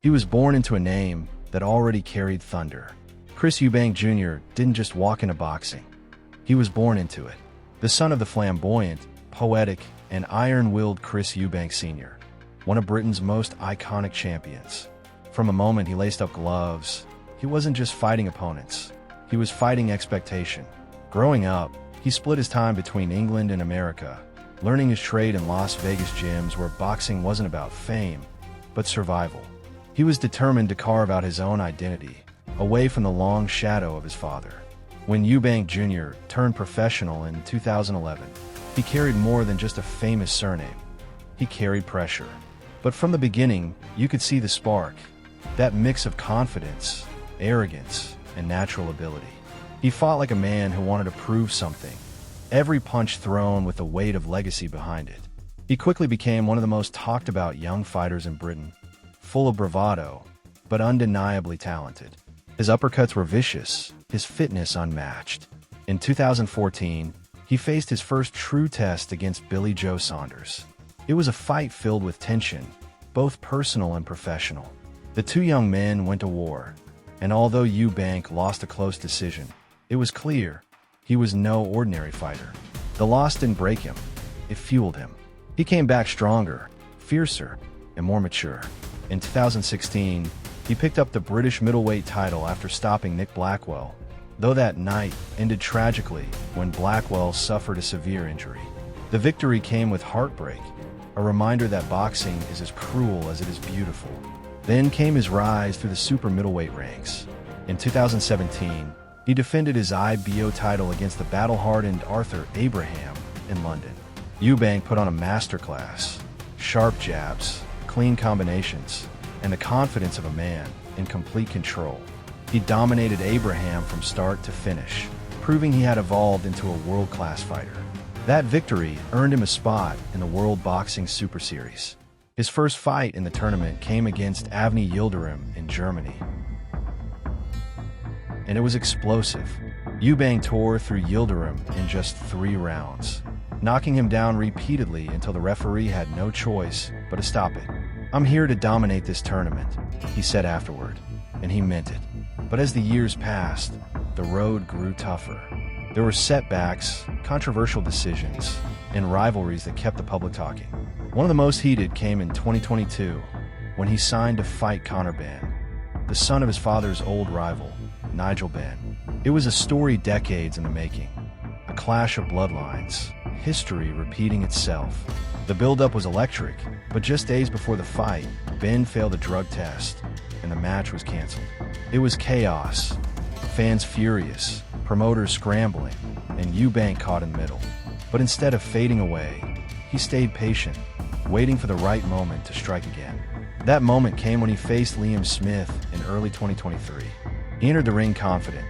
He was born into a name that already carried thunder. Chris Eubank Jr. didn't just walk into boxing. He was born into it. The son of the flamboyant, poetic, and iron-willed Chris Eubank Sr., one of Britain's most iconic champions. From the moment he laced up gloves, he wasn't just fighting opponents. He was fighting expectation. Growing up, he split his time between England and America, learning his trade in Las Vegas gyms where boxing wasn't about fame, but survival. He was determined to carve out his own identity, away from the long shadow of his father. When Eubank Jr. turned professional in 2011, he carried more than just a famous surname. He carried pressure. But from the beginning, you could see the spark, that mix of confidence, arrogance, and natural ability. He fought like a man who wanted to prove something, every punch thrown with the weight of legacy behind it. He quickly became one of the most talked about young fighters in Britain, full of bravado, but undeniably talented. His uppercuts were vicious, his fitness unmatched. In 2014, he faced his first true test against Billy Joe Saunders. It was a fight filled with tension, both personal and professional. The two young men went to war, and although Eubank lost a close decision, it was clear he was no ordinary fighter. The loss didn't break him, it fueled him. He came back stronger, fiercer, and more mature. In 2016, he picked up the British middleweight title after stopping Nick Blackwell, though that night ended tragically when Blackwell suffered a severe injury. The victory came with heartbreak, a reminder that boxing is as cruel as it is beautiful. Then came his rise through the super middleweight ranks. In 2017, he defended his IBO title against the battle-hardened Arthur Abraham in London. Eubank put on a masterclass, sharp jabs, clean combinations, and the confidence of a man in complete control. He dominated Abraham from start to finish, proving he had evolved into a world-class fighter. That victory earned him a spot in the World Boxing Super Series. His first fight in the tournament came against Avni Yildirim in Germany, and it was explosive. Eubank tore through Yildirim in just 3 rounds, knocking him down repeatedly until the referee had no choice but to stop it. "I'm here to dominate this tournament," he said afterward, and he meant it. But as the years passed, the road grew tougher. There were setbacks, controversial decisions, and rivalries that kept the public talking. One of the most heated came in 2022, when he signed to fight Conor Benn, the son of his father's old rival, Nigel Benn. It was a story decades in the making, a clash of bloodlines, history repeating itself. The build-up was electric, but just days before the fight, Benn failed a drug test, and the match was canceled. It was chaos, fans furious, promoters scrambling, and Eubank caught in the middle. But instead of fading away, he stayed patient, waiting for the right moment to strike again. That moment came when he faced Liam Smith in early 2023. He entered the ring confident,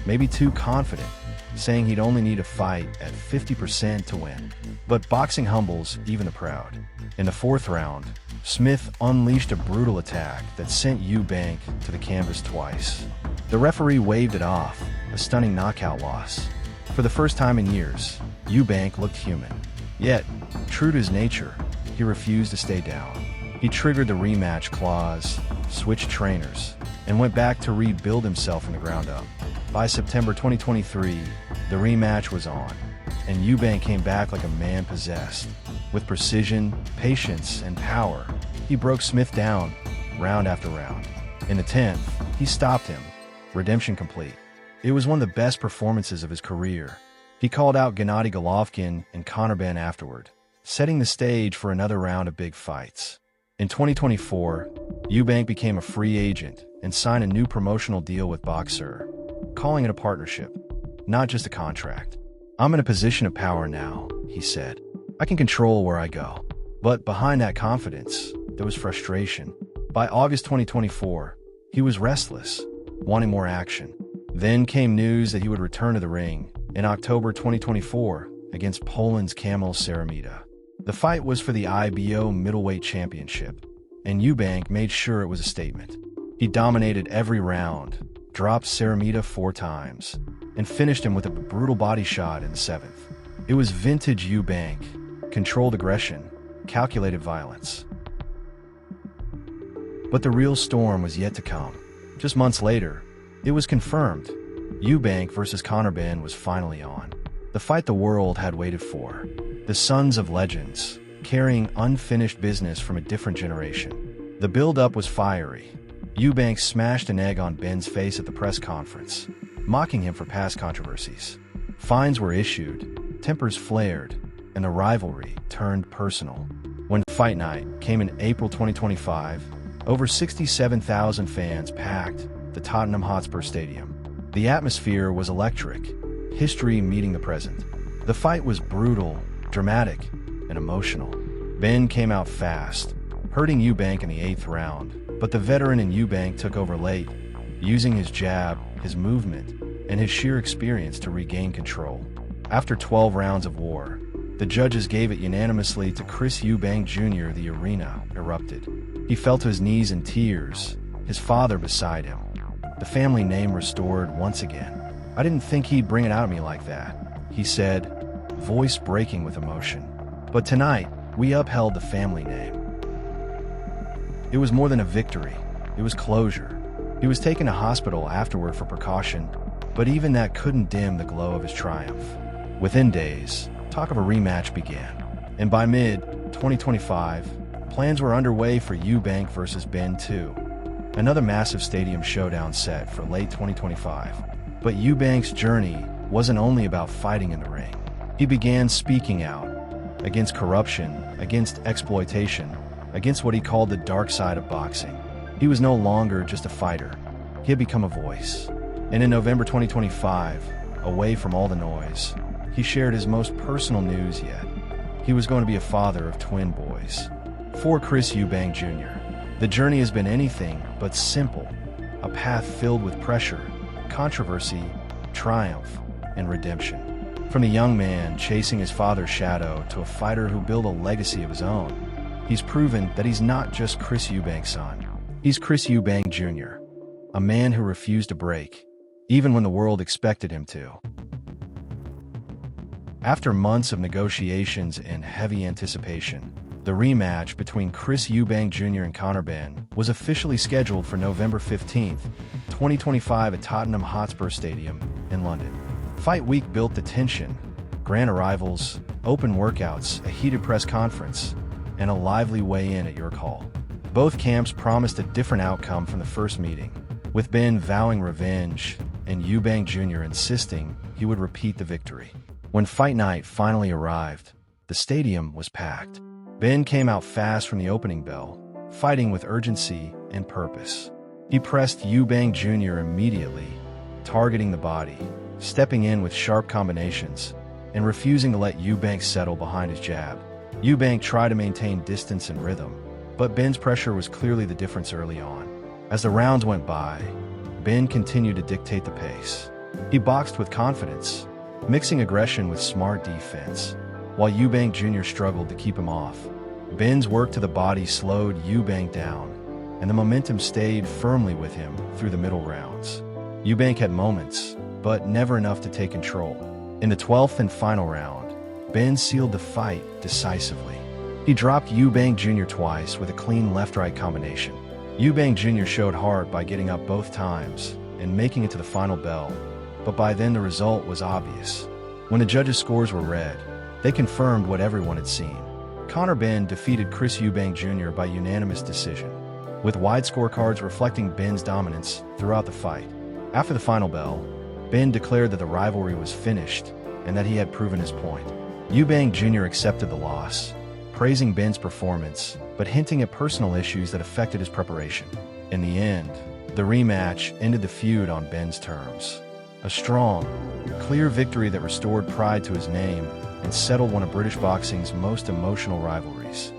maybe too confident, saying he'd only need a fight at 50% to win. But boxing humbles even the proud. In the 4th round, Smith unleashed a brutal attack that sent Eubank to the canvas twice. The referee waved it off, a stunning knockout loss. For the first time in years, Eubank looked human. Yet, true to his nature, he refused to stay down. He triggered the rematch clause, switched trainers, and went back to rebuild himself from the ground up. By September 2023, the rematch was on, and Eubank came back like a man possessed. With precision, patience, and power, he broke Smith down, round after round. In the 10th, he stopped him, redemption complete. It was one of the best performances of his career. He called out Gennady Golovkin and Conor Benn afterward, setting the stage for another round of big fights. In 2024, Eubank became a free agent and signed a new promotional deal with Boxer, calling it a partnership, not just a contract. "I'm in a position of power now," he said. "I can control where I go." But behind that confidence, there was frustration. By August 2024, he was restless, wanting more action. Then came news that he would return to the ring in October 2024 against Poland's Kamil Szeremeta. The fight was for the IBO middleweight championship, and Eubank made sure it was a statement. He dominated every round, dropped Szeremeta 4 times, and finished him with a brutal body shot in the 7th. It was vintage Eubank, controlled aggression, calculated violence. But the real storm was yet to come. Just months later, it was confirmed. Eubank versus Conor Benn was finally on. The fight the world had waited for. The sons of legends, carrying unfinished business from a different generation. The build-up was fiery. Eubank smashed an egg on Benn's face at the press conference, mocking him for past controversies. Fines were issued, tempers flared, and the rivalry turned personal. When fight night came in April 2025, over 67,000 fans packed the Tottenham Hotspur Stadium. The atmosphere was electric, history meeting the present. The fight was brutal, dramatic, and emotional. Benn came out fast, hurting Eubank in the 8th round, but the veteran in Eubank took over late, using his jab, his movement, and his sheer experience to regain control. After 12 rounds of war, the judges gave it unanimously to Chris Eubank Jr. The arena erupted. He fell to his knees in tears, his father beside him. The family name restored once again. "I didn't think he'd bring it out of me like that," he said, voice breaking with emotion. "But tonight, we upheld the family name." It was more than a victory. It was closure. He was taken to hospital afterward for precaution, but even that couldn't dim the glow of his triumph. Within days, talk of a rematch began, and by mid-2025, plans were underway for Eubank versus Benn 2. Another massive stadium showdown set for late 2025. But Eubank's journey wasn't only about fighting in the ring. He began speaking out against corruption, against exploitation, against what he called the dark side of boxing. He was no longer just a fighter. He had become a voice. And in November 2025, away from all the noise, he shared his most personal news yet. He was going to be a father of twin boys. For Chris Eubank Jr., the journey has been anything but simple, a path filled with pressure, controversy, triumph, and redemption. From a young man chasing his father's shadow to a fighter who built a legacy of his own, he's proven that he's not just Chris Eubank's son. He's Chris Eubank Jr., a man who refused to break, even when the world expected him to. After months of negotiations and heavy anticipation, the rematch between Chris Eubank Jr. and Conor Benn was officially scheduled for November 15, 2025 at Tottenham Hotspur Stadium in London. Fight week built the tension, grand arrivals, open workouts, a heated press conference, and a lively weigh-in at your call. Both camps promised a different outcome from the first meeting, with Benn vowing revenge and Eubank Jr. insisting he would repeat the victory. When fight night finally arrived, the stadium was packed. Benn came out fast from the opening bell, fighting with urgency and purpose. He pressed Eubank Jr. immediately, targeting the body, stepping in with sharp combinations, and refusing to let Eubank settle behind his jab. Eubank tried to maintain distance and rhythm, but Benn's pressure was clearly the difference early on. As the rounds went by, Benn continued to dictate the pace. He boxed with confidence, mixing aggression with smart defense, while Eubank Jr. struggled to keep him off. Benn's work to the body slowed Eubank down, and the momentum stayed firmly with him through the middle rounds. Eubank had moments, but never enough to take control. In the 12th and final round, Benn sealed the fight decisively. He dropped Eubank Jr. twice with a clean left-right combination. Eubank Jr. showed heart by getting up both times and making it to the final bell, but by then the result was obvious. When the judges' scores were read, they confirmed what everyone had seen. Conor Benn defeated Chris Eubank Jr. by unanimous decision, with wide scorecards reflecting Benn's dominance throughout the fight. After the final bell, Benn declared that the rivalry was finished and that he had proven his point. Eubank Jr. accepted the loss, praising Benn's performance, but hinting at personal issues that affected his preparation. In the end, the rematch ended the feud on Benn's terms. A strong, clear victory that restored pride to his name and settled one of British boxing's most emotional rivalries.